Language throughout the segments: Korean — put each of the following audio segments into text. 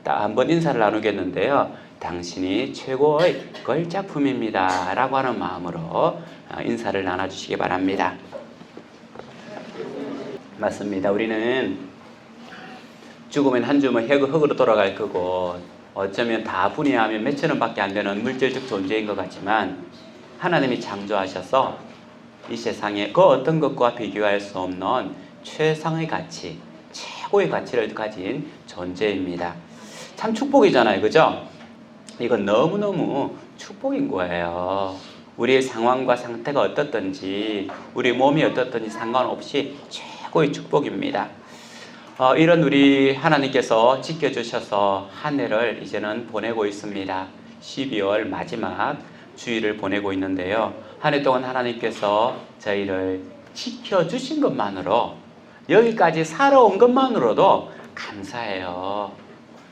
딱 한번 인사를 나누겠는데요. 당신이 최고의 걸작품입니다 라고 하는 마음으로 인사를 나눠주시기 바랍니다. 맞습니다. 우리는 죽으면 한 줌은 흙으로 돌아갈 거고 어쩌면 다 분해하면 몇천 원밖에 안 되는 물질적 존재인 것 같지만 하나님이 창조하셔서 이 세상에 그 어떤 것과 비교할 수 없는 최상의 가치, 최고의 가치를 가진 존재입니다. 참 축복이잖아요. 그죠? 이건 너무너무 축복인 거예요. 우리의 상황과 상태가 어떻든지 우리 몸이 어떻든지 상관없이 최고의 축복입니다. 이런 우리 하나님께서 지켜주셔서 한 해를 이제는 보내고 있습니다. 12월 마지막 주일을 보내고 있는데요. 한 해 동안 하나님께서 저희를 지켜주신 것만으로 여기까지 살아온 것만으로도 감사해요.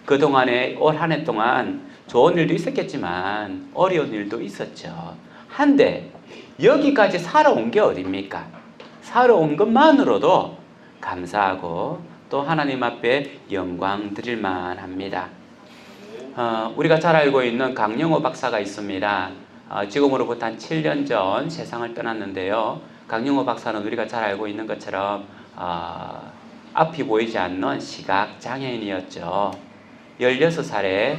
그동안에 올 한 해 동안 좋은 일도 있었겠지만 어려운 일도 있었죠. 한데 여기까지 살아온 게 어딥니까? 살아온 것만으로도 감사하고 또 하나님 앞에 영광 드릴만 합니다. 우리가 잘 알고 있는 강영호 박사가 있습니다. 지금으로부터 한 7년 전 세상을 떠났는데요. 강영호 박사는 우리가 잘 알고 있는 것처럼 앞이 보이지 않는 시각장애인이었죠. 16살에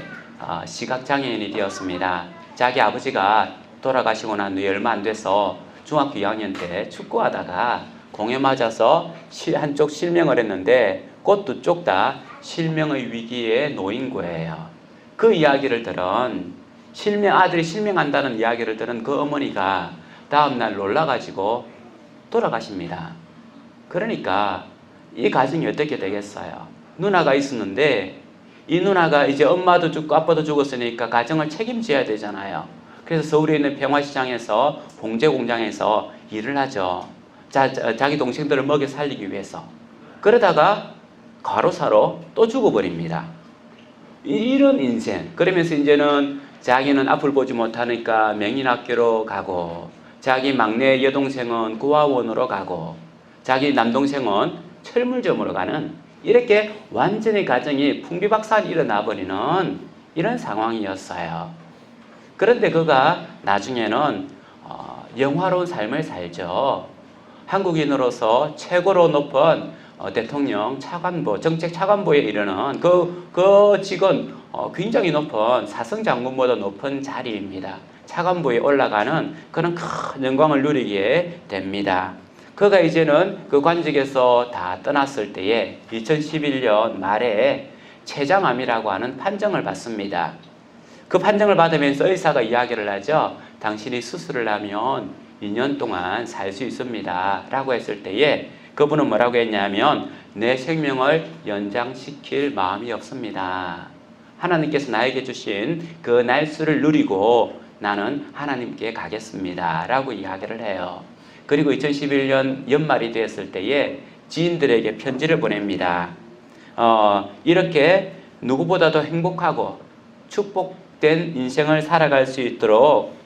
시각장애인이 되었습니다. 자기 아버지가 돌아가시고 난 뒤에 얼마 안 돼서 중학교 2학년 때 축구하다가 공에 맞아서 한쪽 실명을 했는데 곧 두 쪽 다 실명의 위기에 놓인 거예요. 그 이야기를 들은 아들이 실명한다는 이야기를 들은 그 어머니가 다음날 놀라가지고 돌아가십니다. 그러니까 이 가정이 어떻게 되겠어요? 누나가 있었는데 이 누나가 이제 엄마도 죽고 아빠도 죽었으니까 가정을 책임져야 되잖아요. 그래서 서울에 있는 평화시장에서 봉제 공장에서 일을 하죠. 자기 동생들을 먹여 살리기 위해서. 그러다가 과로사로 또 죽어버립니다. 이런 인생. 그러면서 이제는 자기는 앞을 보지 못하니까 명인학교로 가고 자기 막내 여동생은 구화원으로 가고 자기 남동생은 철물점으로 가는 이렇게 완전히 가정이 풍비박산이 일어나 버리는 이런 상황이었어요. 그런데 그가 나중에는 영화로운 삶을 살죠. 한국인으로서 최고로 높은 대통령 차관보, 정책 차관보에 이르는 그 직은 굉장히 높은 사성장군보다 높은 자리입니다. 차관보에 올라가는 그런 큰 영광을 누리게 됩니다. 그가 이제는 그 관직에서 다 떠났을 때에 2011년 말에 췌장암이라고 하는 판정을 받습니다. 그 판정을 받으면서 의사가 이야기를 하죠. 당신이 수술을 하면 2년 동안 살 수 있습니다. 라고 했을 때에 그분은 뭐라고 했냐면 내 생명을 연장시킬 마음이 없습니다. 하나님께서 나에게 주신 그 날수를 누리고 나는 하나님께 가겠습니다. 라고 이야기를 해요. 그리고 2011년 연말이 되었을 때에 지인들에게 편지를 보냅니다. 이렇게 누구보다도 행복하고 축복된 인생을 살아갈 수 있도록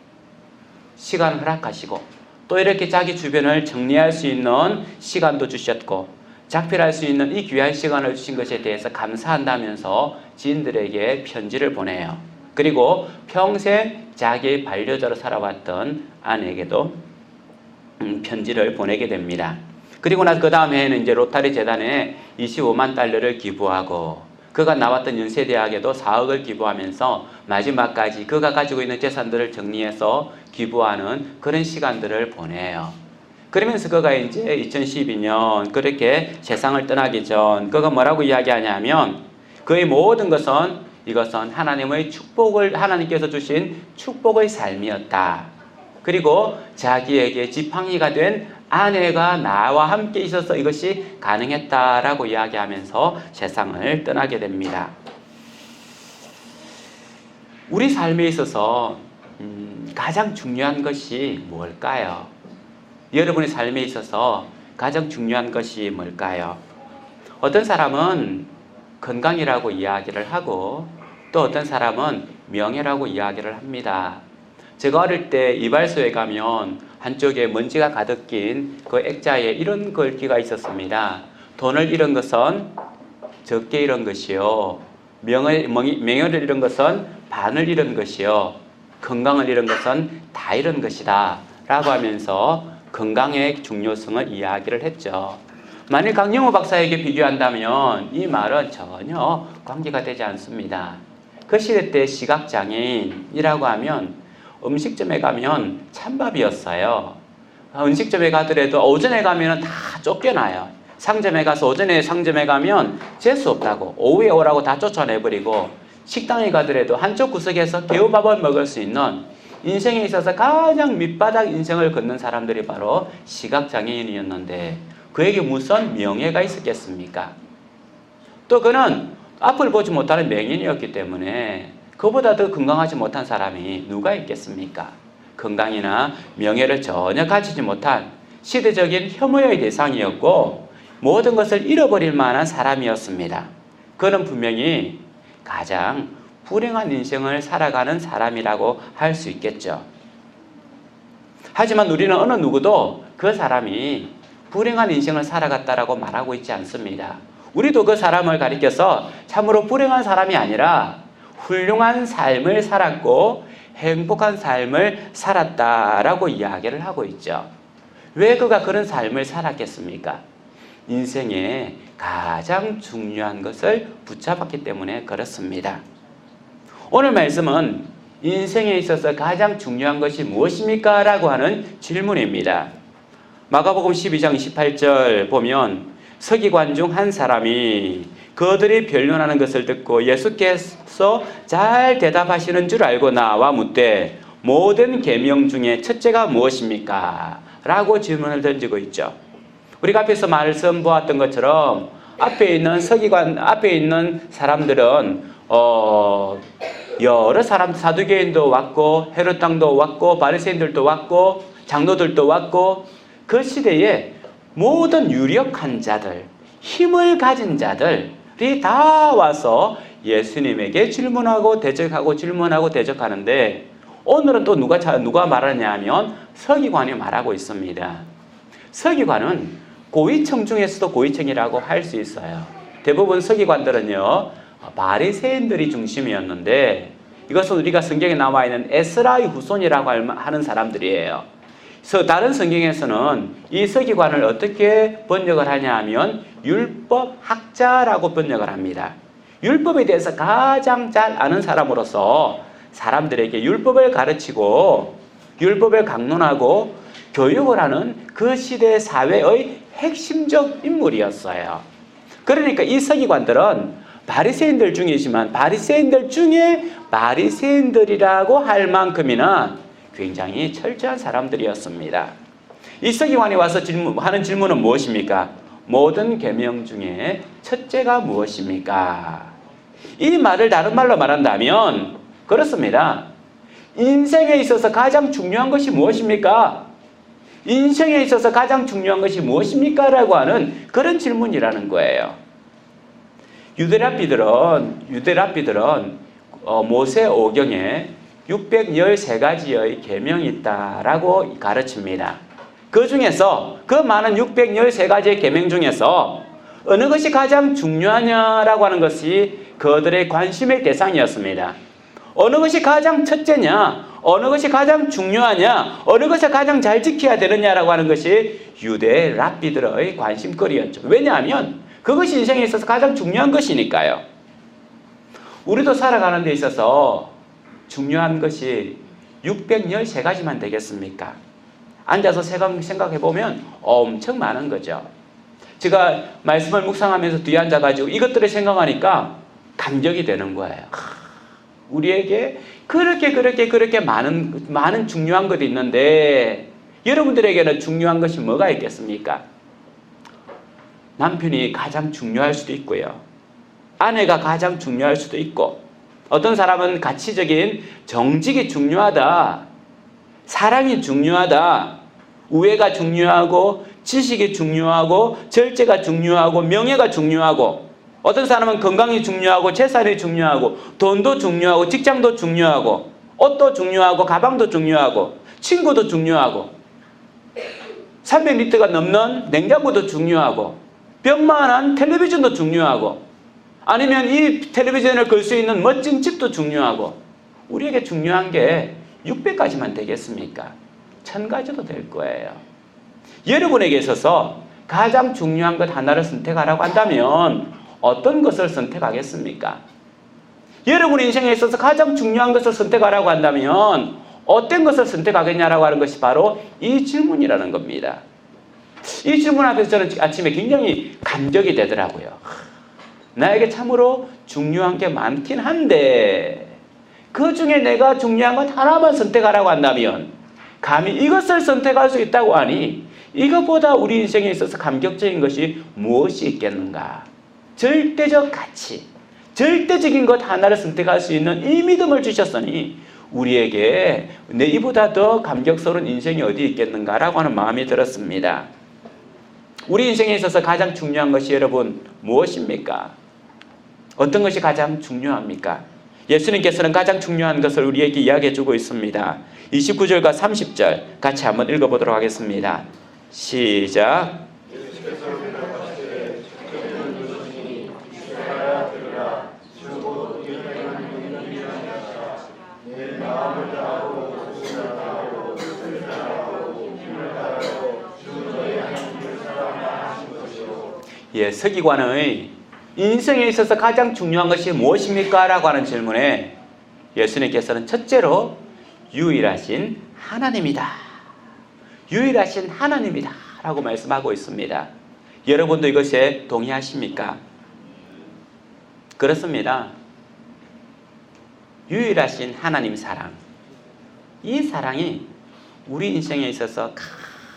시간을 허락하시고 또 이렇게 자기 주변을 정리할 수 있는 시간도 주셨고 작별할 수 있는 이 귀한 시간을 주신 것에 대해서 감사한다면서 지인들에게 편지를 보내요. 그리고 평생 자기의 반려자로 살아왔던 아내에게도 편지를 보내게 됩니다. 그리고 나서 그 다음 해에는 이제 로타리 재단에 25만 달러를 기부하고 그가 나왔던 연세대학에도 4억을 기부하면서 마지막까지 그가 가지고 있는 재산들을 정리해서 기부하는 그런 시간들을 보내요. 그러면서 그가 이제 2012년 그렇게 세상을 떠나기 전 그가 뭐라고 이야기하냐면 그의 모든 것은 이것은 하나님의 축복을 하나님께서 주신 축복의 삶이었다. 그리고 자기에게 지팡이가 된 아내가 나와 함께 있어서 이것이 가능했다라고 이야기하면서 세상을 떠나게 됩니다. 우리 삶에 있어서 가장 중요한 것이 뭘까요? 여러분의 삶에 있어서 가장 중요한 것이 뭘까요? 어떤 사람은 건강이라고 이야기를 하고 또 어떤 사람은 명예라고 이야기를 합니다. 제가 어릴 때 이발소에 가면 한쪽에 먼지가 가득 낀 그 액자에 이런 글귀가 있었습니다. 돈을 잃은 것은 적게 잃은 것이요 명예를 잃은 것은 반을 잃은 것이요 건강을 잃은 것은 다 잃은 것이다 라고 하면서 건강의 중요성을 이야기를 했죠. 만일 강영호 박사에게 비교한다면 이 말은 전혀 관계가 되지 않습니다. 그 시대 때 시각장애인이라고 하면 음식점에 가면 찬밥이었어요. 음식점에 가더라도 오전에 가면 다 쫓겨나요. 상점에 가서 오전에 상점에 가면 재수 없다고 오후에 오라고 다 쫓아내버리고 식당에 가더라도 한쪽 구석에서 개우밥을 먹을 수 있는 인생에 있어서 가장 밑바닥 인생을 걷는 사람들이 바로 시각장애인이었는데 그에게 무슨 명예가 있었겠습니까? 또 그는 앞을 보지 못하는 맹인이었기 때문에 그보다 더 건강하지 못한 사람이 누가 있겠습니까? 건강이나 명예를 전혀 가지지 못한 시대적인 혐오의 대상이었고 모든 것을 잃어버릴 만한 사람이었습니다. 그는 분명히 가장 불행한 인생을 살아가는 사람이라고 할 수 있겠죠. 하지만 우리는 어느 누구도 그 사람이 불행한 인생을 살아갔다라고 말하고 있지 않습니다. 우리도 그 사람을 가리켜서 참으로 불행한 사람이 아니라 훌륭한 삶을 살았고 행복한 삶을 살았다라고 이야기를 하고 있죠. 왜 그가 그런 삶을 살았겠습니까? 인생에 가장 중요한 것을 붙잡았기 때문에 그렇습니다. 오늘 말씀은 인생에 있어서 가장 중요한 것이 무엇입니까? 라고 하는 질문입니다. 마가복음 12장 28절 보면 서기관 중 한 사람이 그들이 변론하는 것을 듣고 예수께서 잘 대답하시는 줄 알고 나와 묻되 모든 계명 중에 첫째가 무엇입니까? 라고 질문을 던지고 있죠. 우리가 앞에서 말씀 보았던 것처럼 앞에 있는 사람들은 여러 사람 사두개인도 왔고 헤롯 왕도 왔고 바리새인들도 왔고 장로들도 왔고 그 시대에 모든 유력한 자들, 힘을 가진 자들이 다 와서 예수님에게 질문하고 대적하는데 오늘은 또 누가 말하냐 하면 서기관이 말하고 있습니다. 서기관은 고위층 중에서도 고위층이라고 할 수 있어요. 대부분 서기관들은요 바리새인들이 중심이었는데 이것은 우리가 성경에 나와 있는 에스라의 후손이라고 하는 사람들이에요. 그래서 다른 성경에서는 이 서기관을 어떻게 번역을 하냐 하면 율법학자라고 번역을 합니다. 율법에 대해서 가장 잘 아는 사람으로서 사람들에게 율법을 가르치고 율법을 강론하고 교육을 하는 그 시대 사회의 핵심적 인물이었어요. 그러니까 이 서기관들은 바리새인들 중이지만 바리새인들 중에 바리새인들이라고 할 만큼이나 굉장히 철저한 사람들이었습니다. 이 서기관이 와서 하는 질문은 무엇입니까? 모든 계명 중에 첫째가 무엇입니까? 이 말을 다른 말로 말한다면 그렇습니다. 인생에 있어서 가장 중요한 것이 무엇입니까? 인생에 있어서 가장 중요한 것이 무엇입니까? 라고 하는 그런 질문이라는 거예요. 유대랍비들은 모세 오경에 613가지의 계명이 있다라고 가르칩니다. 그 중에서 그 많은 613가지의 계명 중에서 어느 것이 가장 중요하냐라고 하는 것이 그들의 관심의 대상이었습니다. 어느 것이 가장 첫째냐, 어느 것이 가장 중요하냐, 어느 것을 가장 잘 지켜야 되느냐라고 하는 것이 유대 랍비들의 관심거리였죠. 왜냐하면 그것이 인생에 있어서 가장 중요한 것이니까요. 우리도 살아가는 데 있어서 중요한 것이 613가지만 되겠습니까? 앉아서 생각해보면 엄청 많은 거죠. 제가 말씀을 묵상하면서 뒤에 앉아가지고 이것들을 생각하니까 감격이 되는 거예요. 우리에게 그렇게 많은 중요한 것이 있는데 여러분들에게는 중요한 것이 뭐가 있겠습니까? 남편이 가장 중요할 수도 있고요. 아내가 가장 중요할 수도 있고 어떤 사람은 가치적인 정직이 중요하다, 사랑이 중요하다, 우애가 중요하고 지식이 중요하고 절제가 중요하고 명예가 중요하고 어떤 사람은 건강이 중요하고 재산이 중요하고 돈도 중요하고 직장도 중요하고 옷도 중요하고 가방도 중요하고 친구도 중요하고 300리터가 넘는 냉장고도 중요하고 벽만한 텔레비전도 중요하고 아니면 이 텔레비전을 걸 수 있는 멋진 집도 중요하고, 우리에게 중요한 게 600가지만 되겠습니까? 1000가지도 될 거예요. 여러분에게 있어서 가장 중요한 것 하나를 선택하라고 한다면 어떤 것을 선택하겠습니까? 여러분 인생에 있어서 가장 중요한 것을 선택하라고 한다면 어떤 것을 선택하겠냐라고 하는 것이 바로 이 질문이라는 겁니다. 이 질문 앞에서 저는 아침에 굉장히 감격이 되더라고요. 나에게 참으로 중요한 게 많긴 한데 그 중에 내가 중요한 것 하나만 선택하라고 한다면 감히 이것을 선택할 수 있다고 하니 이것보다 우리 인생에 있어서 감격적인 것이 무엇이 있겠는가? 절대적 가치, 절대적인 것 하나를 선택할 수 있는 이 믿음을 주셨으니 우리에게 이보다 더 감격스러운 인생이 어디 있겠는가라고 하는 마음이 들었습니다. 우리 인생에 있어서 가장 중요한 것이 여러분 무엇입니까? 어떤 것이 가장 중요합니까? 예수님께서는 가장 중요한 것을 우리에게 이야기해 주고 있습니다. 29절과 30절 같이 한번 읽어보도록 하겠습니다. 시작. 예, 서기관의 인생에 있어서 가장 중요한 것이 무엇입니까? 라고 하는 질문에 예수님께서는 첫째로 유일하신 하나님이다. 유일하신 하나님이다. 라고 말씀하고 있습니다. 여러분도 이것에 동의하십니까? 그렇습니다. 유일하신 하나님 사랑. 이 사랑이 우리 인생에 있어서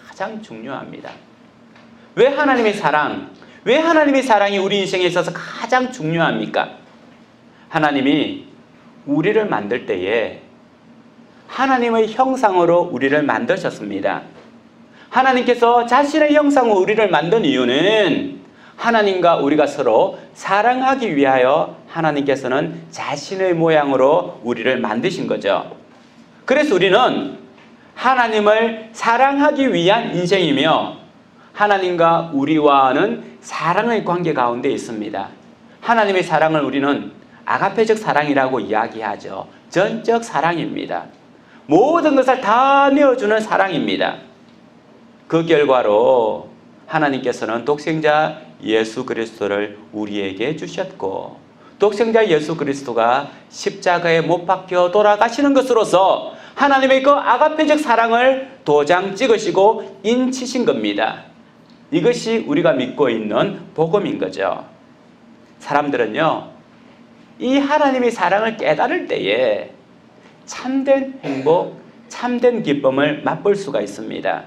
가장 중요합니다. 왜 하나님의 사랑? 왜 하나님의 사랑이 우리 인생에 있어서 가장 중요합니까? 하나님이 우리를 만들 때에 하나님의 형상으로 우리를 만드셨습니다. 하나님께서 자신의 형상으로 우리를 만든 이유는 하나님과 우리가 서로 사랑하기 위하여 하나님께서는 자신의 모양으로 우리를 만드신 거죠. 그래서 우리는 하나님을 사랑하기 위한 인생이며 하나님과 우리와는 사랑의 관계 가운데 있습니다. 하나님의 사랑을 우리는 아가페적 사랑이라고 이야기하죠. 전적 사랑입니다. 모든 것을 다 내어주는 사랑입니다. 그 결과로 하나님께서는 독생자 예수 그리스도를 우리에게 주셨고 독생자 예수 그리스도가 십자가에 못 박혀 돌아가시는 것으로서 하나님의 그 아가페적 사랑을 도장 찍으시고 인치신 겁니다. 이것이 우리가 믿고 있는 복음인 거죠. 사람들은요, 이 하나님의 사랑을 깨달을 때에 참된 행복, 참된 기쁨을 맛볼 수가 있습니다.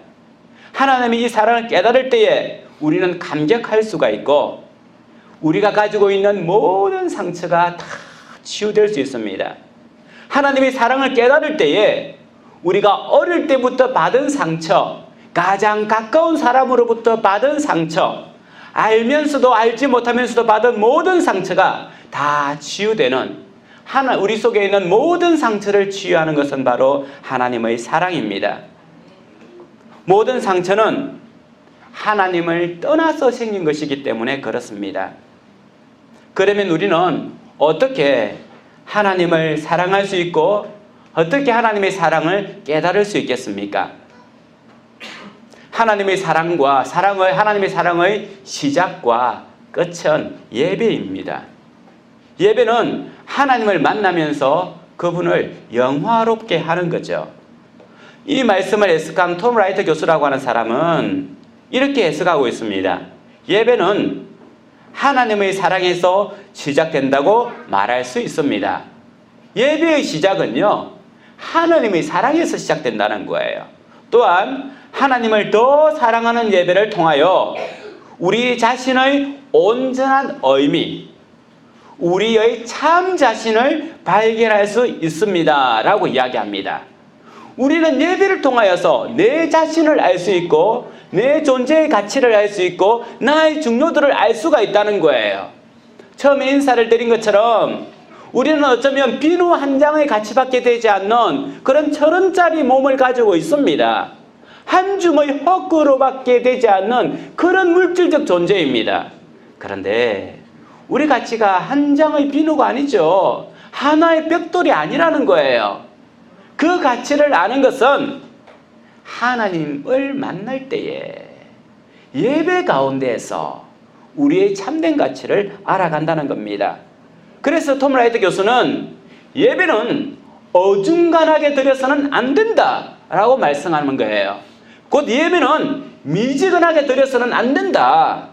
하나님이 이 사랑을 깨달을 때에 우리는 감격할 수가 있고 우리가 가지고 있는 모든 상처가 다 치유될 수 있습니다. 하나님의 사랑을 깨달을 때에 우리가 어릴 때부터 받은 상처, 가장 가까운 사람으로부터 받은 상처, 알면서도 알지 못하면서도 받은 모든 상처가 다 치유되는 우리 속에 있는 모든 상처를 치유하는 것은 바로 하나님의 사랑입니다. 모든 상처는 하나님을 떠나서 생긴 것이기 때문에 그렇습니다. 그러면 우리는 어떻게 하나님을 사랑할 수 있고 어떻게 하나님의 사랑을 깨달을 수 있겠습니까? 하나님의 사랑의 시작과 끝은 예배입니다. 예배는 하나님을 만나면서 그분을 영화롭게 하는 거죠. 이 말씀을 해석한 톰 라이터 교수라고 하는 사람은 이렇게 해석하고 있습니다. 예배는 하나님의 사랑에서 시작된다고 말할 수 있습니다. 예배의 시작은요, 하나님의 사랑에서 시작된다는 거예요. 또한 하나님을 더 사랑하는 예배를 통하여 우리 자신의 온전한 의미, 우리의 참 자신을 발견할 수 있습니다. 라고 이야기합니다. 우리는 예배를 통하여서 내 자신을 알 수 있고 내 존재의 가치를 알 수 있고 나의 중요도를 알 수가 있다는 거예요. 처음에 인사를 드린 것처럼 우리는 어쩌면 비누 한 장의 가치밖에 되지 않는 그런 1,000원짜리 몸을 가지고 있습니다. 한 줌의 헛구로밖에 되지 않는 그런 물질적 존재입니다. 그런데 우리 가치가 한 장의 비누가 아니죠. 하나의 벽돌이 아니라는 거예요. 그 가치를 아는 것은 하나님을 만날 때에 예배 가운데에서 우리의 참된 가치를 알아간다는 겁니다. 그래서 톰 라이트 교수는 예배는 어중간하게 드려서는 안 된다라고 말씀하는 거예요. 곧 예배는 미지근하게 드려서는 안 된다.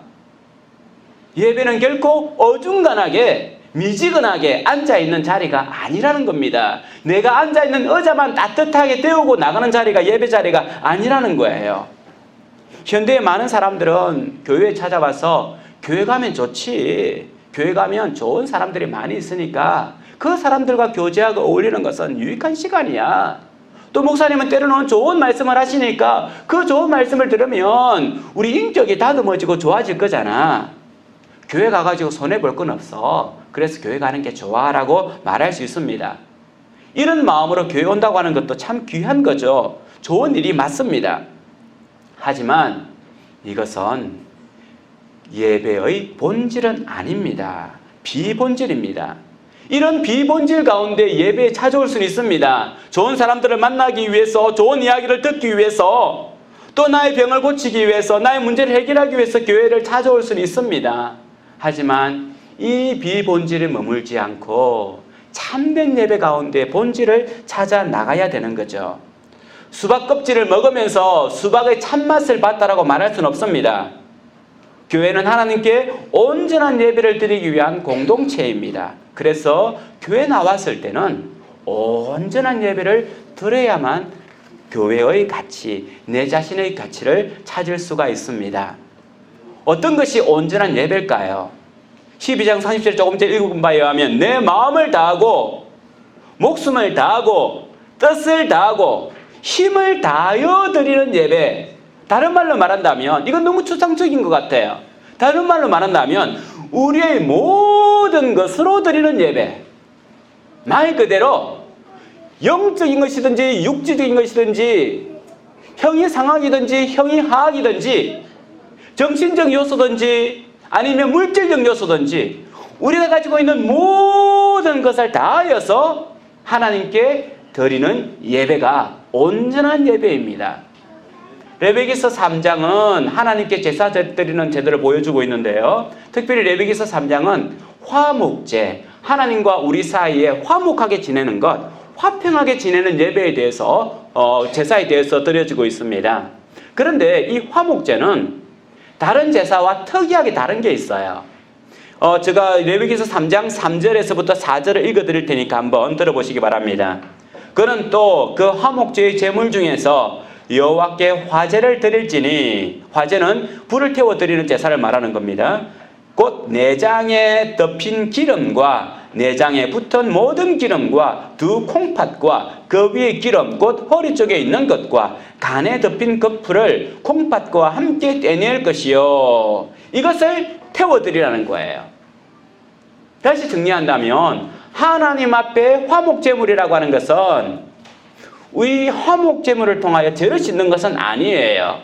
예배는 결코 어중간하게 미지근하게 앉아있는 자리가 아니라는 겁니다. 내가 앉아있는 의자만 따뜻하게 데우고 나가는 자리가 예배 자리가 아니라는 거예요. 현대의 많은 사람들은 교회에 찾아와서 교회 가면 좋지, 교회 가면 좋은 사람들이 많이 있으니까 그 사람들과 교제하고 어울리는 것은 유익한 시간이야. 또 목사님은 때로는 좋은 말씀을 하시니까 그 좋은 말씀을 들으면 우리 인격이 다듬어지고 좋아질 거잖아. 교회 가가지고 손해볼 건 없어. 그래서 교회 가는 게 좋아라고 말할 수 있습니다. 이런 마음으로 교회 온다고 하는 것도 참 귀한 거죠. 좋은 일이 맞습니다. 하지만 이것은 예배의 본질은 아닙니다. 비본질입니다. 이런 비본질 가운데 예배에 찾아올 수는 있습니다. 좋은 사람들을 만나기 위해서, 좋은 이야기를 듣기 위해서, 또 나의 병을 고치기 위해서, 나의 문제를 해결하기 위해서 교회를 찾아올 수는 있습니다. 하지만 이 비본질에 머물지 않고 참된 예배 가운데 본질을 찾아 나가야 되는 거죠. 수박 껍질을 먹으면서 수박의 참맛을 봤다라고 말할 수는 없습니다. 교회는 하나님께 온전한 예배를 드리기 위한 공동체입니다. 그래서 교회 나왔을 때는 온전한 예배를 드려야만 교회의 가치, 내 자신의 가치를 찾을 수가 있습니다. 어떤 것이 온전한 예배일까요? 12장 30절 조금 전에 읽은 바에 의하면 내 마음을 다하고 목숨을 다하고 뜻을 다하고 힘을 다하여 드리는 예배. 다른 말로 말한다면 이건 너무 추상적인 것 같아요. 다른 말로 말한다면 우리의 모든 것으로 드리는 예배. 말 그대로 영적인 것이든지 육지적인 것이든지 형이 상학이든지 형이 하학이든지 정신적 요소든지 아니면 물질적 요소든지 우리가 가지고 있는 모든 것을 다하여서 하나님께 드리는 예배가 온전한 예배입니다. 레위기서 3장은 하나님께 제사 드리는 제도를 보여주고 있는데요. 특별히 레위기서 3장은 화목제, 하나님과 우리 사이에 화목하게 지내는 것, 화평하게 지내는 예배에 대해서 제사에 대해서 드려지고 있습니다. 그런데 이 화목제는 다른 제사와 특이하게 다른 게 있어요. 제가 레위기서 3장 3절에서부터 4절을 읽어드릴 테니까 한번 들어보시기 바랍니다. 그는 또 그 화목제의 제물 중에서 여호와께 화제를 드릴지니, 화제는 불을 태워 드리는 제사를 말하는 겁니다. 곧 내장에 덮인 기름과 내장에 붙은 모든 기름과 두 콩팥과 그 위의 기름 곧 허리 쪽에 있는 것과 간에 덮인 그 풀을 콩팥과 함께 떼낼 것이요, 이것을 태워드리라는 거예요. 다시 정리한다면 하나님 앞에 화목제물이라고 하는 것은 이 화목제물을 통하여 죄를 씻는 것은 아니에요.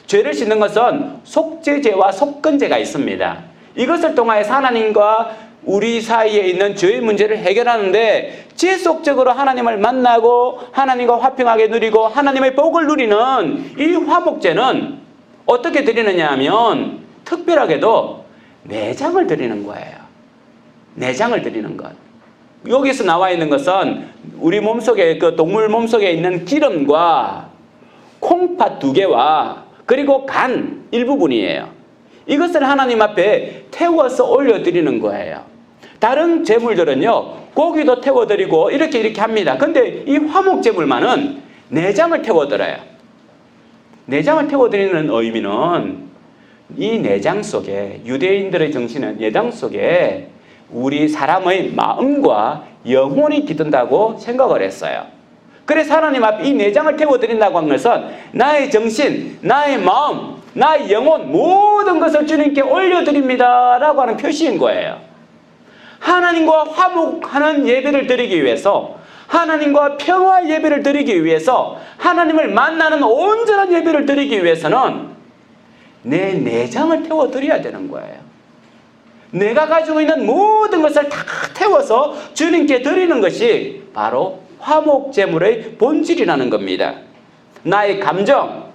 죄를 씻는 것은 속죄제와 속건제가 있습니다. 이것을 통하여서 하나님과 우리 사이에 있는 죄의 문제를 해결하는데, 지속적으로 하나님을 만나고 하나님과 화평하게 누리고 하나님의 복을 누리는 이 화목제는 어떻게 드리느냐 하면 특별하게도 내장을 드리는 거예요. 내장을 드리는 것. 여기서 나와 있는 것은 우리 몸속에, 그 동물 몸속에 있는 기름과 콩팥 2개와 그리고 간 일부분이에요. 이것을 하나님 앞에 태워서 올려드리는 거예요. 다른 제물들은요, 고기도 태워드리고 이렇게 합니다. 근데 이 화목제물만은 내장을 태워드려요. 내장을 태워드리는 의미는 이 내장 속에, 유대인들의 정신은 내장 속에 우리 사람의 마음과 영혼이 깃든다고 생각을 했어요. 그래서 하나님 앞에 이 내장을 태워드린다고 하는 것은 나의 정신, 나의 마음, 나의 영혼 모든 것을 주님께 올려드립니다 라고 하는 표시인 거예요. 하나님과 화목하는 예배를 드리기 위해서, 하나님과 평화의 예배를 드리기 위해서, 하나님을 만나는 온전한 예배를 드리기 위해서는 내 내장을 태워드려야 되는 거예요. 내가 가지고 있는 모든 것을 다 태워서 주님께 드리는 것이 바로 화목제물의 본질이라는 겁니다. 나의 감정,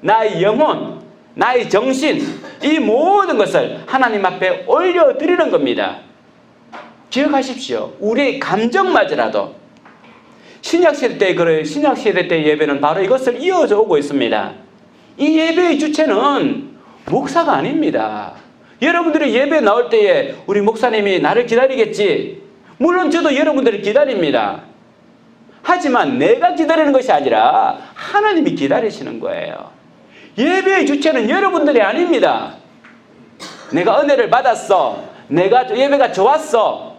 나의 영혼, 나의 정신, 이 모든 것을 하나님 앞에 올려드리는 겁니다. 기억하십시오. 우리의 감정마저라도 신약시대 때 예배는 바로 이것을 이어져 오고 있습니다. 이 예배의 주체는 목사가 아닙니다. 여러분들이 예배 나올 때에 우리 목사님이 나를 기다리겠지. 물론 저도 여러분들을 기다립니다. 하지만 내가 기다리는 것이 아니라 하나님이 기다리시는 거예요. 예배의 주체는 여러분들이 아닙니다. 내가 은혜를 받았어. 내가 예배가 좋았어.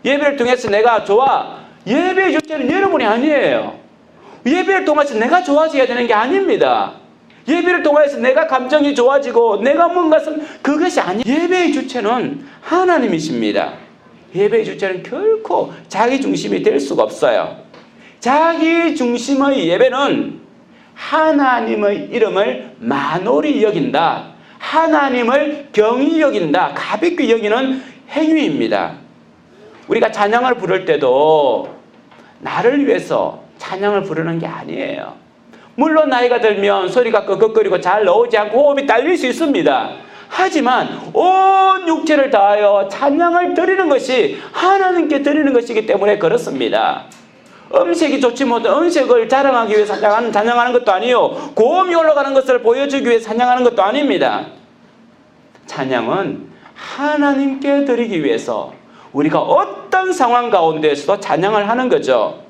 예배를 통해서 내가 좋아. 예배의 주체는 여러분이 아니에요. 예배를 통해서 내가 좋아져야 되는 게 아닙니다. 예배를 통해서 내가 감정이 좋아지고 내가 뭔가 그것이 아니. 예배의 주체는 하나님이십니다. 예배의 주체는 결코 자기 중심이 될 수가 없어요. 자기 중심의 예배는 하나님의 이름을 만홀히 여긴다. 하나님을 경히 여긴다. 가볍게 여기는 행위입니다. 우리가 찬양을 부를 때도 나를 위해서 찬양을 부르는 게 아니에요. 물론 나이가 들면 소리가 끄덕거리고 잘 나오지 않고 호흡이 딸릴 수 있습니다. 하지만 온 육체를 다하여 찬양을 드리는 것이 하나님께 드리는 것이기 때문에 그렇습니다. 음색이 좋지 못한 음색을 자랑하기 위해 찬양하는 것도 아니요, 고음이 올라가는 것을 보여주기 위해 찬양하는 것도 아닙니다. 찬양은 하나님께 드리기 위해서 우리가 어떤 상황 가운데에서도 찬양을 하는 거죠.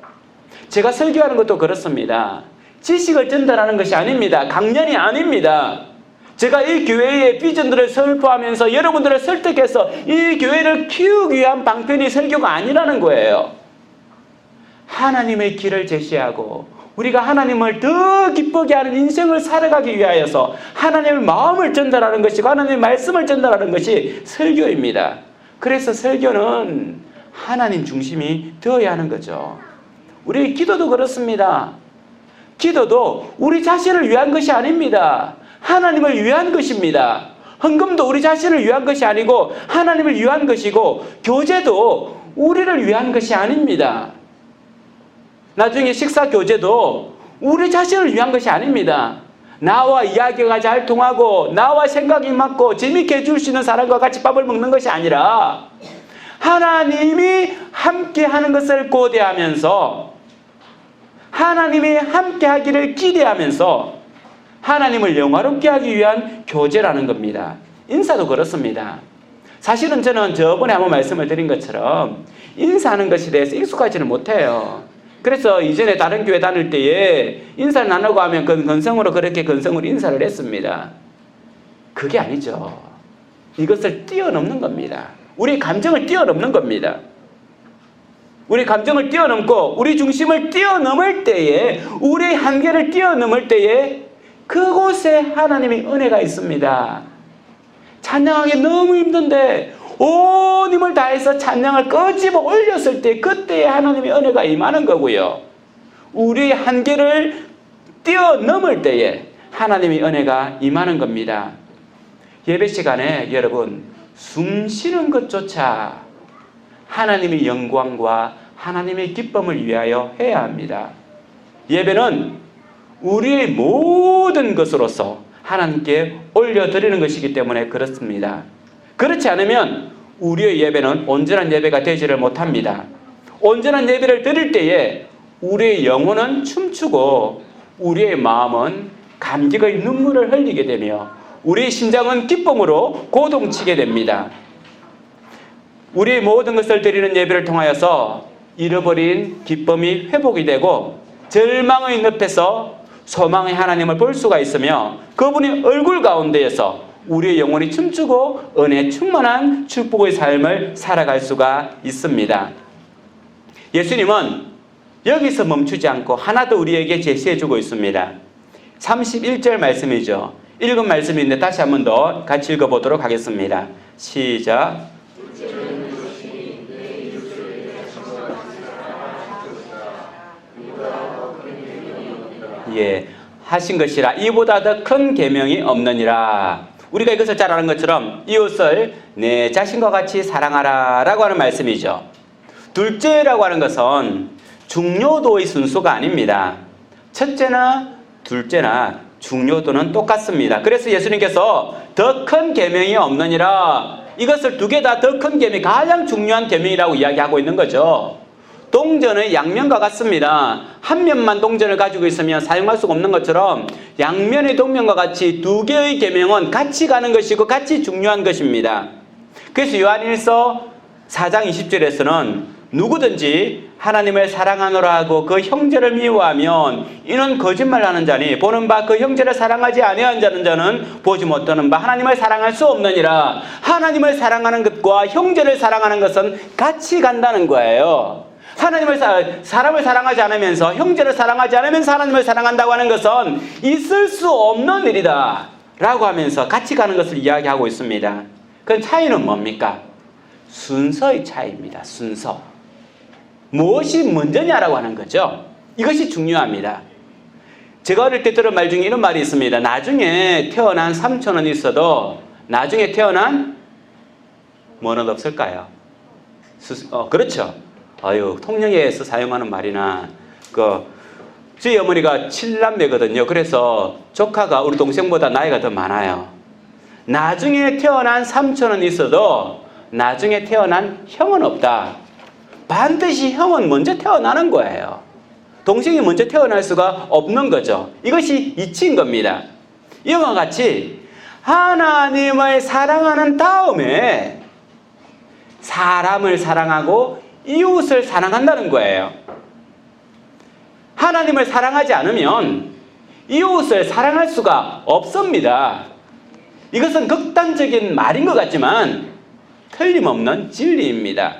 제가 설교하는 것도 그렇습니다. 지식을 전달하는 것이 아닙니다. 강연이 아닙니다. 제가 이 교회의 비전들을 설포하면서 여러분들을 설득해서 이 교회를 키우기 위한 방편이 설교가 아니라는 거예요. 하나님의 길을 제시하고 우리가 하나님을 더 기쁘게 하는 인생을 살아가기 위하여서 하나님의 마음을 전달하는 것이고 하나님의 말씀을 전달하는 것이 설교입니다. 그래서 설교는 하나님 중심이 되어야 하는 거죠. 우리 기도도 그렇습니다. 기도도 우리 자신을 위한 것이 아닙니다. 하나님을 위한 것입니다. 헌금도 우리 자신을 위한 것이 아니고 하나님을 위한 것이고, 교제도 우리를 위한 것이 아닙니다. 나중에 식사 교제도 우리 자신을 위한 것이 아닙니다. 나와 이야기가 잘 통하고 나와 생각이 맞고 재밌게 해줄 수 있는 사람과 같이 밥을 먹는 것이 아니라 하나님이 함께 하는 것을 고대하면서 하나님이 함께 하기를 기대하면서 하나님을 영화롭게 하기 위한 교제라는 겁니다. 인사도 그렇습니다. 사실은 저는 저번에 한번 말씀을 드린 것처럼 인사하는 것에 대해서 익숙하지는 못해요. 그래서 이전에 다른 교회 다닐 때에 인사를 나누고 하면 건성으로 그렇게 건성으로 인사를 했습니다. 그게 아니죠. 이것을 뛰어넘는 겁니다. 우리 감정을 뛰어넘는 겁니다. 우리 감정을 뛰어넘고 우리 중심을 뛰어넘을 때에, 우리의 한계를 뛰어넘을 때에 그곳에 하나님의 은혜가 있습니다. 찬양하기 너무 힘든데 온 힘을 다해서 찬양을 끄집어 올렸을 때 그때에 하나님의 은혜가 임하는 거고요. 우리의 한계를 뛰어넘을 때에 하나님의 은혜가 임하는 겁니다. 예배 시간에 여러분, 숨 쉬는 것조차 하나님의 영광과 하나님의 기쁨을 위하여 해야 합니다. 예배는 우리의 모든 것으로서 하나님께 올려드리는 것이기 때문에 그렇습니다. 그렇지 않으면 우리의 예배는 온전한 예배가 되지를 못합니다. 온전한 예배를 드릴 때에 우리의 영혼은 춤추고 우리의 마음은 감격의 눈물을 흘리게 되며 우리의 심장은 기쁨으로 고동치게 됩니다. 우리의 모든 것을 드리는 예배를 통하여서 잃어버린 기쁨이 회복이 되고 절망의 늪에서 소망의 하나님을 볼 수가 있으며 그분의 얼굴 가운데에서 우리의 영혼이 춤추고 은혜 충만한 축복의 삶을 살아갈 수가 있습니다. 예수님은 여기서 멈추지 않고 하나 더 우리에게 제시해주고 있습니다. 31절 말씀이죠. 읽은 말씀인데 다시 한 번 더 같이 읽어보도록 하겠습니다. 시작. 예, 하신 것이라 이보다 더 큰 계명이 없느니라. 우리가 이것을 잘 아는 것처럼 이웃을 내 자신과 같이 사랑하라 라고 하는 말씀이죠. 둘째라고 하는 것은 중요도의 순서가 아닙니다. 첫째나 둘째나 중요도는 똑같습니다. 그래서 예수님께서 더 큰 계명이 없느니라, 이것을 두 개 다 더 큰 계명, 가장 중요한 계명이라고 이야기하고 있는 거죠. 동전의 양면과 같습니다. 한 면만 동전을 가지고 있으면 사용할 수가 없는 것처럼 양면의 동면과 같이 두 개의 계명은 같이 가는 것이고 같이 중요한 것입니다. 그래서 요한일서 4장 20절에서는 누구든지 하나님을 사랑하노라 하고 그 형제를 미워하면 이는 거짓말하는 자니 보는 바 그 형제를 사랑하지 아니한 자는 보지 못하는 바 하나님을 사랑할 수 없느니라. 하나님을 사랑하는 것과 형제를 사랑하는 것은 같이 간다는 거예요. 사람을 사랑하지 않으면서 형제를 사랑하지 않으면서 하나님을 사랑한다고 하는 것은 있을 수 없는 일이다 라고 하면서 같이 가는 것을 이야기하고 있습니다. 그 차이는 뭡니까? 순서의 차이입니다. 순서. 무엇이 먼저냐라고 하는 거죠. 이것이 중요합니다. 제가 어릴 때 들은 말 중에 이런 말이 있습니다. 나중에 태어난 삼촌은 있어도 나중에 태어난 뭐는 없을까요? 그렇죠. 통영에서 사용하는 말이나 저희 어머니가 7남매거든요. 그래서 조카가 우리 동생보다 나이가 더 많아요. 나중에 태어난 삼촌은 있어도 나중에 태어난 형은 없다. 반드시 형은 먼저 태어나는 거예요. 동생이 먼저 태어날 수가 없는 거죠. 이것이 이치인 겁니다. 이와 같이 하나님을 사랑하는 다음에 사람을 사랑하고 이웃을 사랑한다는 거예요. 하나님을 사랑하지 않으면 이웃을 사랑할 수가 없습니다. 이것은 극단적인 말인 것 같지만 틀림없는 진리입니다.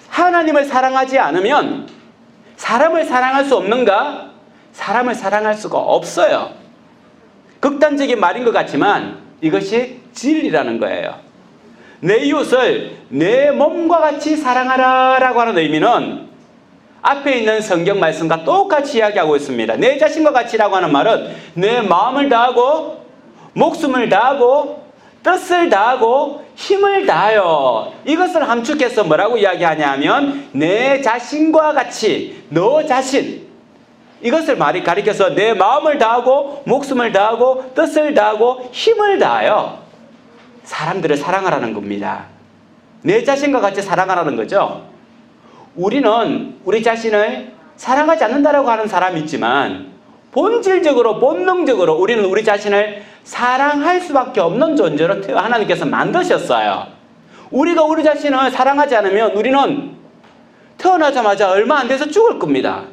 하나님을 사랑하지 않으면 사람을 사랑할 수 없는가? 사람을 사랑할 수가 없어요. 극단적인 말인 것 같지만 이것이 진리라는 거예요. 내 이웃을 내 몸과 같이 사랑하라 라고 하는 의미는 앞에 있는 성경 말씀과 똑같이 이야기하고 있습니다. 내 자신과 같이라고 하는 말은 내 마음을 다하고 목숨을 다하고 뜻을 다하고 힘을 다하여 이것을 함축해서 뭐라고 이야기하냐면 내 자신과 같이 너 자신 이것을 말이 가리켜서 내 마음을 다하고 목숨을 다하고 뜻을 다하고 힘을 다하여 사람들을 사랑하라는 겁니다. 내 자신과 같이 사랑하라는 거죠. 우리는 우리 자신을 사랑하지 않는다라고 하는 사람이 있지만 본질적으로 본능적으로 우리는 우리 자신을 사랑할 수밖에 없는 존재로 하나님께서 만드셨어요. 우리가 우리 자신을 사랑하지 않으면 우리는 태어나자마자 얼마 안 돼서 죽을 겁니다.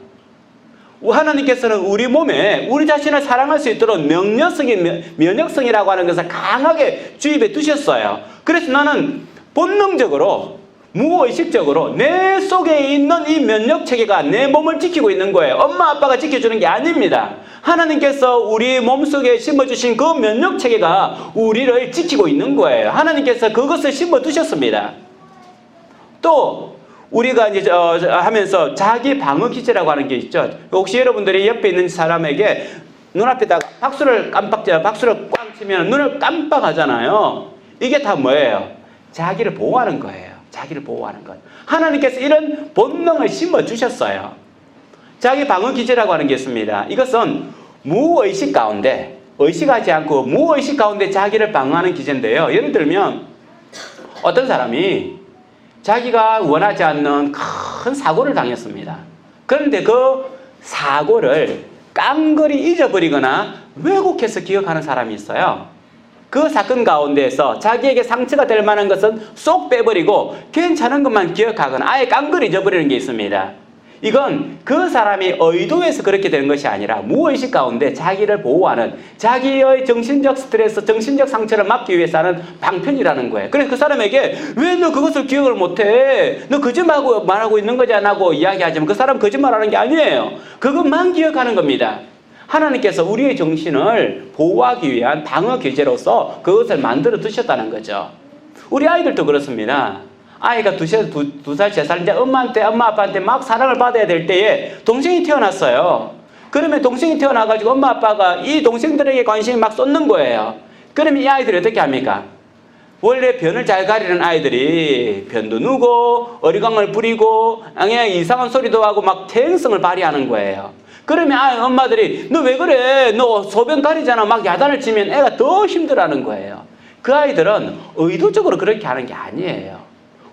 하나님께서는 우리 몸에 우리 자신을 사랑할 수 있도록 면역성이라고 하는 것을 강하게 주입해 두셨어요. 그래서 나는 본능적으로 무의식적으로 내 속에 있는 이 면역체계가 내 몸을 지키고 있는 거예요. 엄마 아빠가 지켜주는 게 아닙니다. 하나님께서 우리 몸속에 심어주신 그 면역체계가 우리를 지키고 있는 거예요. 하나님께서 그것을 심어두셨습니다. 또 우리가 이제 하면서 자기 방어 기제라고 하는 게 있죠. 혹시 여러분들이 옆에 있는 사람에게 눈앞에다가 박수를 꽝 치면 눈을 깜빡하잖아요. 이게 다 뭐예요? 자기를 보호하는 거예요. 자기를 보호하는 것. 하나님께서 이런 본능을 심어주셨어요. 자기 방어 기제라고 하는 게 있습니다. 이것은 무의식 가운데, 의식하지 않고 무의식 가운데 자기를 방어하는 기제인데요. 예를 들면 어떤 사람이 자기가 원하지 않는 큰 사고를 당했습니다. 그런데 그 사고를 깡그리 잊어버리거나 왜곡해서 기억하는 사람이 있어요. 그 사건 가운데에서 자기에게 상처가 될 만한 것은 쏙 빼버리고 괜찮은 것만 기억하거나 아예 깡그리 잊어버리는 게 있습니다. 이건 그 사람이 의도해서 그렇게 되는 것이 아니라 무의식 가운데 자기를 보호하는 자기의 정신적 스트레스, 정신적 상처를 막기 위해서 하는 방편이라는 거예요. 그래서 그 사람에게 왜 너 그것을 기억을 못해? 너 거짓말하고 있는 거잖아고 이야기하지만 그 사람 거짓말하는 게 아니에요. 그것만 기억하는 겁니다. 하나님께서 우리의 정신을 보호하기 위한 방어 기제로서 그것을 만들어 두셨다는 거죠. 우리 아이들도 그렇습니다. 아이가 두 살, 세 살, 이제 엄마 아빠한테 막 사랑을 받아야 될 때에 동생이 태어났어요. 그러면 동생이 태어나가지고 엄마 아빠가 이 동생들에게 관심이 막 쏟는 거예요. 그러면 이 아이들이 어떻게 합니까? 원래 변을 잘 가리는 아이들이 변도 누고 어리광을 부리고 이상한 소리도 하고 막 태행성을 발휘하는 거예요. 그러면 엄마들이 너 왜 그래? 너 소변 가리잖아. 막 야단을 치면 애가 더 힘들어하는 거예요. 그 아이들은 의도적으로 그렇게 하는 게 아니에요.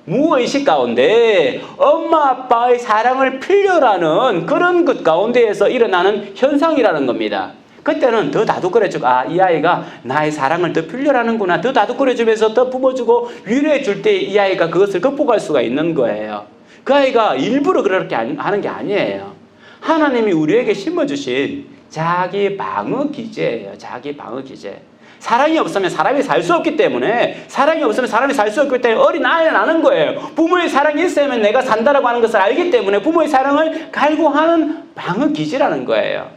무의식 가운데 엄마 아빠의 사랑을 필요로 하는 그런 것 가운데에서 일어나는 현상이라는 겁니다. 그때는 더 다독거려주고 이 아이가 나의 사랑을 더 필요로 하는구나. 더 다독거려주면서 더 품어주고 위로해 줄 때 이 아이가 그것을 극복할 수가 있는 거예요. 그 아이가 일부러 그렇게 하는 게 아니에요. 하나님이 우리에게 심어주신 자기 방어 기제예요. 자기 방어 기제. 사랑이 없으면 사람이 살 수 없기 때문에 사랑이 없으면 사람이 살 수 없기 때문에 어린 아이는 아는 거예요. 부모의 사랑이 있어야만 내가 산다라고 하는 것을 알기 때문에 부모의 사랑을 갈구하는 방어 기제라는 거예요.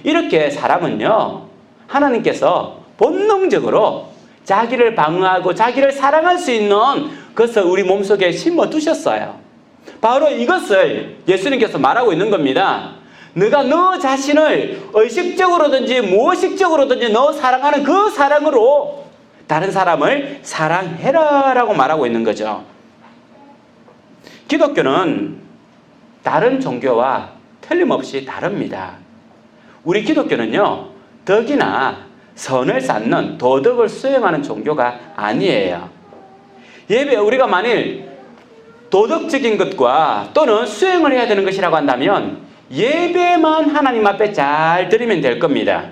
이렇게 사람은요, 하나님께서 본능적으로 자기를 방어하고 자기를 사랑할 수 있는 것을 우리 몸속에 심어 두셨어요. 바로 이것을 예수님께서 말하고 있는 겁니다. 너가 너 자신을 의식적으로든지 무의식적으로든지 너 사랑하는 그 사랑으로 다른 사람을 사랑해라 라고 말하고 있는 거죠. 기독교는 다른 종교와 틀림없이 다릅니다. 우리 기독교는요, 덕이나 선을 쌓는 도덕을 수행하는 종교가 아니에요. 예배, 우리가 만일 도덕적인 것과 또는 수행을 해야 되는 것이라고 한다면 예배만 하나님 앞에 잘 드리면 될 겁니다.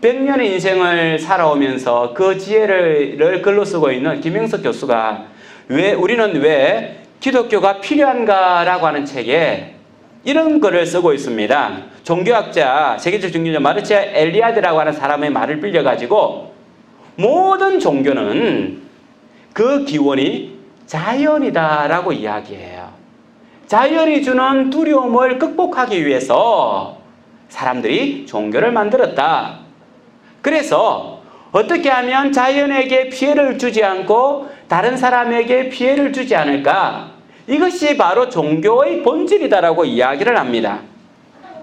100년의 인생을 살아오면서 그 지혜를 글로 쓰고 있는 김영석 교수가 우리는 왜 기독교가 필요한가라고 하는 책에 이런 글을 쓰고 있습니다. 종교학자, 세계적 종교자 마르치아 엘리아드라고 하는 사람의 말을 빌려가지고 모든 종교는 그 기원이 자연이다라고 이야기해요. 자연이 주는 두려움을 극복하기 위해서 사람들이 종교를 만들었다. 그래서 어떻게 하면 자연에게 피해를 주지 않고 다른 사람에게 피해를 주지 않을까? 이것이 바로 종교의 본질이다라고 이야기를 합니다.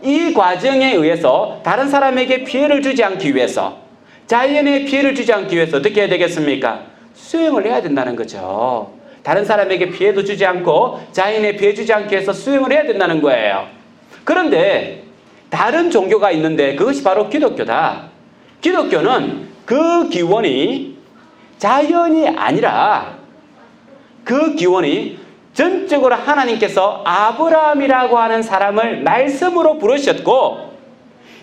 이 과정에 의해서 다른 사람에게 피해를 주지 않기 위해서, 자연에 피해를 주지 않기 위해서 어떻게 해야 되겠습니까? 수행을 해야 된다는 거죠. 다른 사람에게 피해도 주지 않고 자연에 피해 주지 않기 위해서 수행을 해야 된다는 거예요. 그런데 다른 종교가 있는데 그것이 바로 기독교다. 기독교는 그 기원이 자연이 아니라 그 기원이 전적으로 하나님께서 아브라함이라고 하는 사람을 말씀으로 부르셨고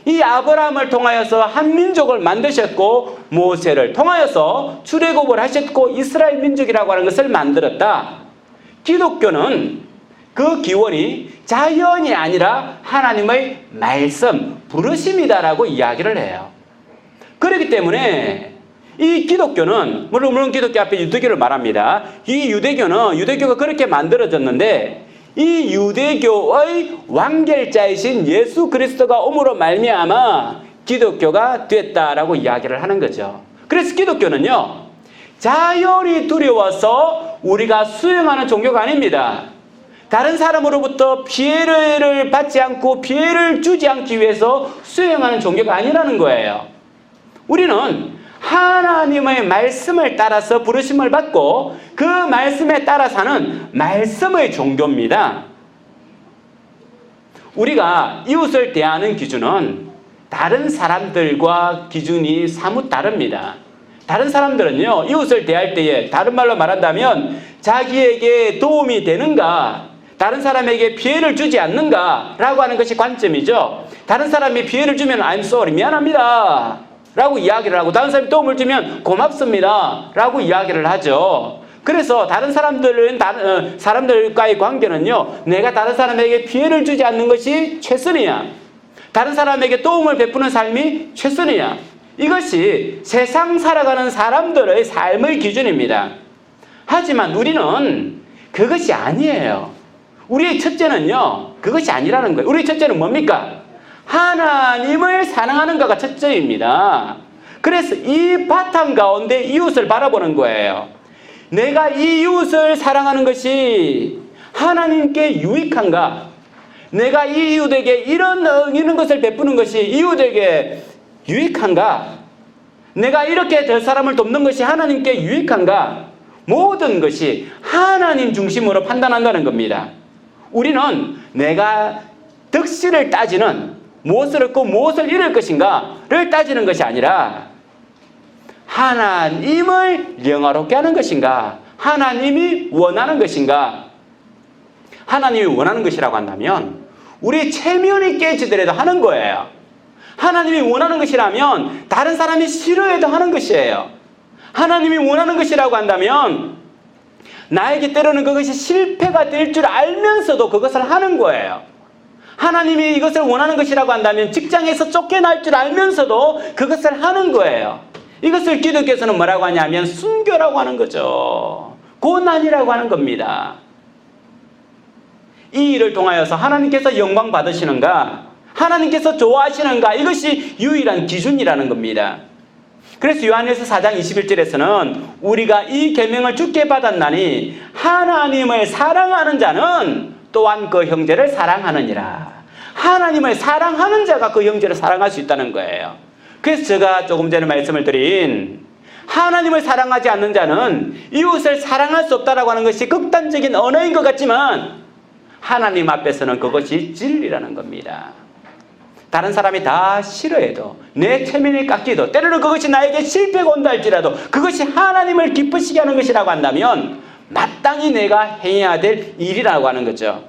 이 아브라함을 통하여서 한 민족을 만드셨고 모세를 통하여서 출애굽을 하셨고 이스라엘 민족이라고 하는 것을 만들었다. 기독교는 그 기원이 자연이 아니라 하나님의 말씀, 부르심이다라고 이야기를 해요. 그렇기 때문에 이 기독교는 물론 기독교 앞에 유대교를 말합니다. 이 유대교가 그렇게 만들어졌는데 이 유대교의 완결자이신 예수 그리스도가 옴으로 말미암아 기독교가 됐다라고 이야기를 하는 거죠. 그래서 기독교는요, 자연이 두려워서 우리가 수행하는 종교가 아닙니다. 다른 사람으로부터 피해를 받지 않고 피해를 주지 않기 위해서 수행하는 종교가 아니라는 거예요. 우리는 하나님의 말씀을 따라서 부르심을 받고 그 말씀에 따라 사는 말씀의 종교입니다. 우리가 이웃을 대하는 기준은 다른 사람들과 기준이 사뭇 다릅니다. 다른 사람들은요, 이웃을 대할 때에 다른 말로 말한다면 자기에게 도움이 되는가, 다른 사람에게 피해를 주지 않는가 라고 하는 것이 관점이죠. 다른 사람이 피해를 주면 I'm sorry, 미안합니다 라고 이야기를 하고 다른 사람이 도움을 주면 고맙습니다 라고 이야기를 하죠. 그래서 다른 사람들과의 관계는요, 내가 다른 사람에게 피해를 주지 않는 것이 최선이야, 다른 사람에게 도움을 베푸는 삶이 최선이야, 이것이 세상 살아가는 사람들의 삶의 기준입니다. 하지만 우리는 그것이 아니에요. 우리의 첫째는요, 그것이 아니라는 거예요. 우리의 첫째는 뭡니까? 하나님을 사랑하는 거가 첫째입니다. 그래서 이 바탕 가운데 이웃을 바라보는 거예요. 내가 이 이웃을 사랑하는 것이 하나님께 유익한가? 내가 이 이웃에게 이런 것을 베푸는 것이 이웃에게 유익한가? 내가 이렇게 저 사람을 돕는 것이 하나님께 유익한가? 모든 것이 하나님 중심으로 판단한다는 겁니다. 우리는 내가 덕실을 따지는, 무엇을 얻고 무엇을 잃을 것인가를 따지는 것이 아니라 하나님을 영화롭게 하는 것인가? 하나님이 원하는 것인가? 하나님이 원하는 것이라고 한다면 우리 체면이 깨지더라도 하는 거예요. 하나님이 원하는 것이라면 다른 사람이 싫어해도 하는 것이에요. 하나님이 원하는 것이라고 한다면 나에게 때로는 그것이 실패가 될 줄 알면서도 그것을 하는 거예요. 하나님이 이것을 원하는 것이라고 한다면 직장에서 쫓겨날 줄 알면서도 그것을 하는 거예요. 이것을 기독교에서는 뭐라고 하냐면 순교라고 하는 거죠. 고난이라고 하는 겁니다. 이 일을 통하여서 하나님께서 영광 받으시는가? 하나님께서 좋아하시는가? 이것이 유일한 기준이라는 겁니다. 그래서 요한일서 4장 21절에서는 우리가 이 계명을 주께 받았나니 하나님을 사랑하는 자는 또한 그 형제를 사랑하느니라. 하나님을 사랑하는 자가 그 형제를 사랑할 수 있다는 거예요. 그래서 제가 조금 전에 말씀을 드린 하나님을 사랑하지 않는 자는 이웃을 사랑할 수 없다라고 하는 것이 극단적인 언어인 것 같지만 하나님 앞에서는 그것이 진리라는 겁니다. 다른 사람이 다 싫어해도 내 체면이 깎이도 때로는 그것이 나에게 실패가 온다 할지라도 그것이 하나님을 기쁘시게 하는 것이라고 한다면 마땅히 내가 행해야 될 일이라고 하는 거죠.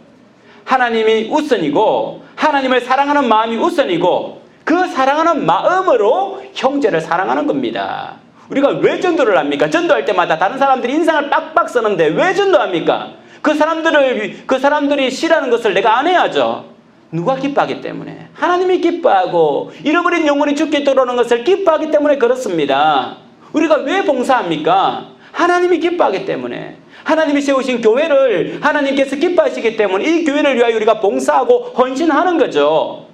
하나님이 우선이고 하나님을 사랑하는 마음이 우선이고 그 사랑하는 마음으로 형제를 사랑하는 겁니다. 우리가 왜 전도를 합니까? 전도할 때마다 다른 사람들이 인상을 빡빡 쓰는데 왜 전도합니까? 그 사람들이 싫어하는 것을 내가 안 해야죠. 누가 기뻐하기 때문에? 하나님이 기뻐하고 잃어버린 영혼이 죽게 들어오는 것을 기뻐하기 때문에 그렇습니다. 우리가 왜 봉사합니까? 하나님이 기뻐하기 때문에. 하나님이 세우신 교회를 하나님께서 기뻐하시기 때문에 이 교회를 위하여 우리가 봉사하고 헌신하는 거죠.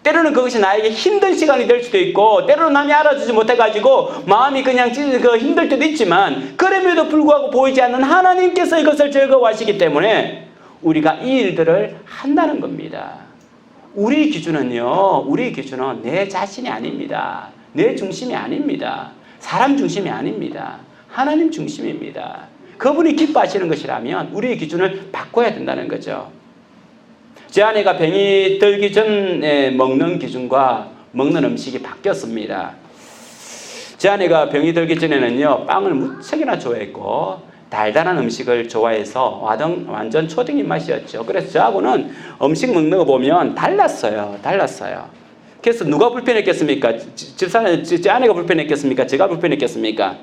때로는 그것이 나에게 힘든 시간이 될 수도 있고 때로는 남이 알아주지 못해가지고 마음이 그냥 힘들 때도 있지만 그럼에도 불구하고 보이지 않는 하나님께서 이것을 즐거워하시기 때문에 우리가 이 일들을 한다는 겁니다. 우리 기준은 내 자신이 아닙니다. 내 중심이 아닙니다. 사람 중심이 아닙니다. 하나님 중심입니다. 그분이 기뻐하시는 것이라면 우리의 기준을 바꿔야 된다는 거죠. 제 아내가 병이 들기 전에 먹는 기준과 먹는 음식이 바뀌었습니다. 제 아내가 병이 들기 전에는요, 빵을 무척이나 좋아했고 달달한 음식을 좋아해서 완전 초딩 입맛이었죠. 그래서 저하고는 음식 먹는 거 보면 달랐어요. 그래서 누가 불편했겠습니까? 제 아내가 불편했겠습니까? 제가 불편했겠습니까?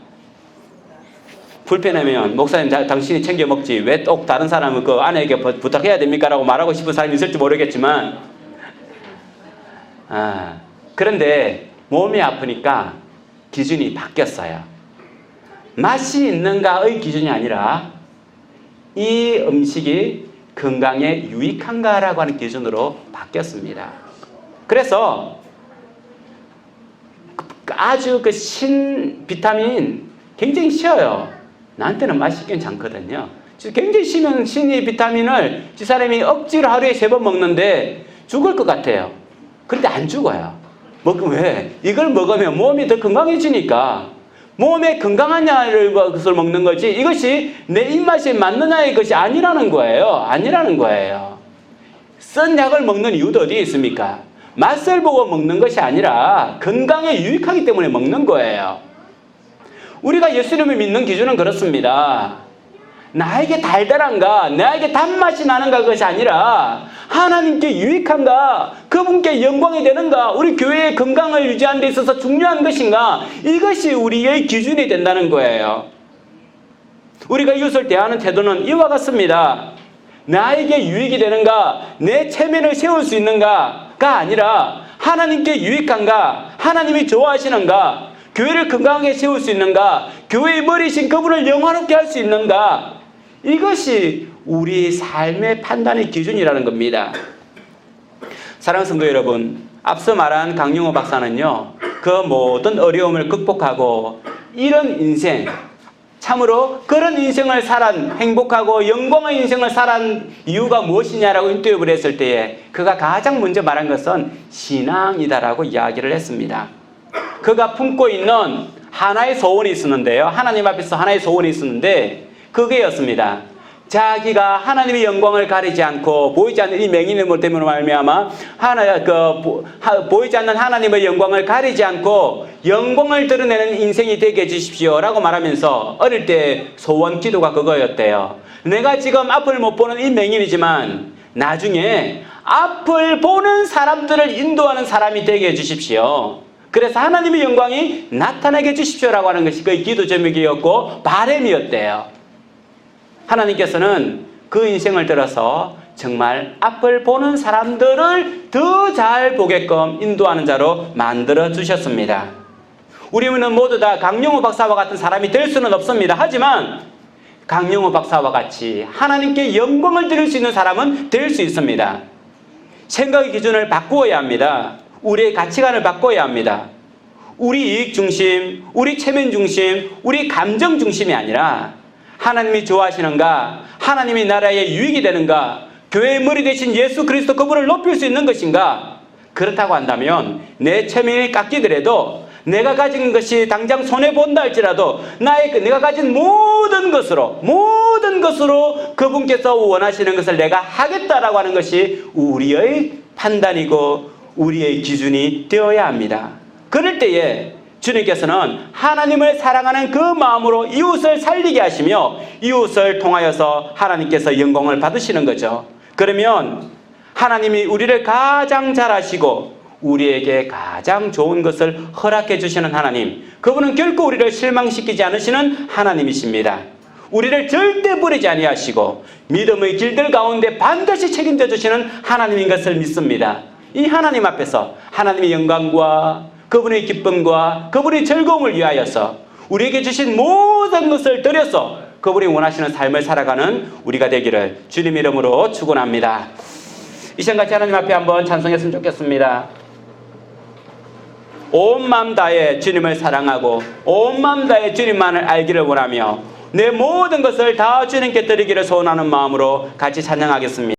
불편하면 목사님 당신이 챙겨 먹지 왜 또 다른 사람은 그 아내에게 부탁해야 됩니까? 라고 말하고 싶은 사람이 있을지 모르겠지만 그런데 몸이 아프니까 기준이 바뀌었어요. 맛이 있는가의 기준이 아니라 이 음식이 건강에 유익한가라고 하는 기준으로 바뀌었습니다. 그래서 아주 그 신 비타민 굉장히 쉬어요. 나한테는 맛이 괜찮거든요. 굉장히 쉬면 신이 비타민을 이 사람이 억지로 하루에 3번 먹는데 죽을 것 같아요. 그런데 안 죽어요. 왜? 이걸 먹으면 몸이 더 건강해지니까 몸에 건강한 것을 먹는 거지 이것이 내 입맛에 맞느냐의 것이 아니라는 거예요. 쓴 약을 먹는 이유도 어디에 있습니까? 맛을 보고 먹는 것이 아니라 건강에 유익하기 때문에 먹는 거예요. 우리가 예수님을 믿는 기준은 그렇습니다. 나에게 달달한가, 나에게 단맛이 나는가 그것이 아니라 하나님께 유익한가, 그분께 영광이 되는가, 우리 교회의 건강을 유지하는 데 있어서 중요한 것인가, 이것이 우리의 기준이 된다는 거예요. 우리가 이웃을 대하는 태도는 이와 같습니다. 나에게 유익이 되는가, 내 체면을 세울 수 있는가가 아니라 하나님께 유익한가, 하나님이 좋아하시는가, 교회를 건강하게 세울 수 있는가, 교회의 머리신 그분을 영화롭게 할 수 있는가, 이것이 우리 삶의 판단의 기준이라는 겁니다. 사랑하는 성도 여러분, 앞서 말한 강용호 박사는요, 그 모든 어려움을 극복하고 이런 인생, 참으로 그런 인생을 살한, 행복하고 영광의 인생을 살한 이유가 무엇이냐라고 인터뷰를 했을 때에 그가 가장 먼저 말한 것은 신앙이다라고 이야기를 했습니다. 그가 품고 있는 하나의 소원이 있었는데요. 하나님 앞에서 하나의 소원이 있었는데 그게였습니다. 자기가 하나님의 영광을 가리지 않고 보이지 않는 이 맹인의 때문에 말미암아 보이지 않는 하나님의 영광을 가리지 않고 영광을 드러내는 인생이 되게 해주십시오라고 말하면서 어릴 때 소원 기도가 그거였대요. 내가 지금 앞을 못 보는 이 맹인이지만 나중에 앞을 보는 사람들을 인도하는 사람이 되게 해주십시오. 그래서 하나님의 영광이 나타나게 해주십시오라고 하는 것이 그의 기도 제목이었고 바람이었대요. 하나님께서는 그 인생을 들어서 정말 앞을 보는 사람들을 더 잘 보게끔 인도하는 자로 만들어 주셨습니다. 우리는 모두 다 강영호 박사와 같은 사람이 될 수는 없습니다. 하지만 강영호 박사와 같이 하나님께 영광을 드릴 수 있는 사람은 될 수 있습니다. 생각의 기준을 바꾸어야 합니다. 우리의 가치관을 바꿔야 합니다. 우리 이익 중심, 우리 체면 중심, 우리 감정 중심이 아니라 하나님이 좋아하시는가? 하나님이 나라의 유익이 되는가? 교회의 머리 대신 예수 그리스도 그분을 높일 수 있는 것인가? 그렇다고 한다면 내 체면이 깎이더라도 내가 가진 것이 당장 손해본다 할지라도 내가 가진 모든 것으로 그분께서 원하시는 것을 내가 하겠다라고 하는 것이 우리의 판단이고 우리의 기준이 되어야 합니다. 그럴 때에 주님께서는 하나님을 사랑하는 그 마음으로 이웃을 살리게 하시며 이웃을 통하여서 하나님께서 영광을 받으시는 거죠. 그러면 하나님이 우리를 가장 잘 아시고 우리에게 가장 좋은 것을 허락해 주시는 하나님, 그분은 결코 우리를 실망시키지 않으시는 하나님이십니다. 우리를 절대 버리지 아니하시고 믿음의 길들 가운데 반드시 책임져 주시는 하나님인 것을 믿습니다. 이 하나님 앞에서 하나님의 영광과 그분의 기쁨과 그분의 즐거움을 위하여서 우리에게 주신 모든 것을 드려서 그분이 원하시는 삶을 살아가는 우리가 되기를 주님 이름으로 축원합니다. 이 시간 같이 하나님 앞에 한번 찬송했으면 좋겠습니다. 온 마음 다해 주님을 사랑하고 온 마음 다해 주님만을 알기를 원하며 내 모든 것을 다 주님께 드리기를 소원하는 마음으로 같이 찬양하겠습니다.